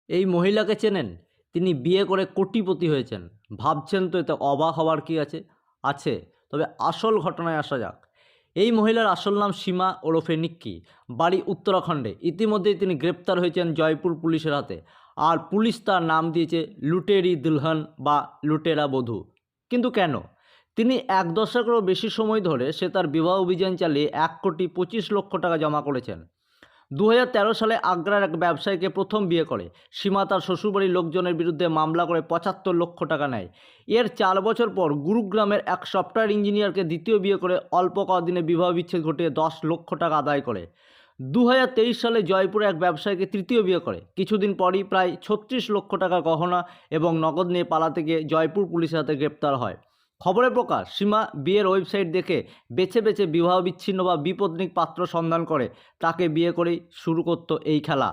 এই মহিলাকে চেনেন? তিনি বিয়ে করে কোটিপতি হয়েছেন। ভাবছেন তো এতে অবাক হওয়ার কি আছে? আছে। তবে আসল ঘটনায় আসা যাক। এই মহিলার আসল নাম সীমা ওরফে নিক্কি। বাড়ি উত্তরাখণ্ডে। ইতিমধ্যেই তিনি গ্রেপ্তার হয়েছেন জয়পুর পুলিশের হাতে। আর পুলিশ তার নাম দিয়েছে লুটেরি দুলহন বা লুটেরা বধূ। কিন্তু কেন? তিনি এক দশকেরও বেশি সময় ধরে সে তার বিবাহ অভিযান চালিয়ে ১,২৫,০০,০০০ টাকা জমা করেছেন। ২০১৩ সালে আগ্রার এক ব্যবসায়ীকে প্রথম বিয়ে করে। সীমা তার শ্বশুরবাড়ির লোকজনের বিরুদ্ধে মামলা করে ৭৫,০০,০০০ টাকা নেয়। এর ৪ বছর পর গুরুগ্রামের এক সফটওয়্যার ইঞ্জিনিয়ারকে দ্বিতীয় বিয়ে করে অল্প কদিনে বিবাহ বিচ্ছেদ ঘটিয়ে ১০,০০,০০০ টাকা আদায় করে। ২০২৩ সালে জয়পুরে এক ব্যবসায়ীকে তৃতীয় বিয়ে করে। কিছুদিন পরই প্রায় ৩৬,০০,০০০ টাকা গহনা এবং নগদ নিয়ে পালাতে গিয়ে জয়পুর পুলিশের হাতে গ্রেপ্তার হয়। খবরে প্রকাশ, সীমা বিয়ের ওয়েবসাইট দেখে বেছে বেছে বিবাহ বিচ্ছিন্ন বা বিপত্নিক পাত্র সন্ধান করে তাকে বিয়ে করেই শুরু করত এই খেলা।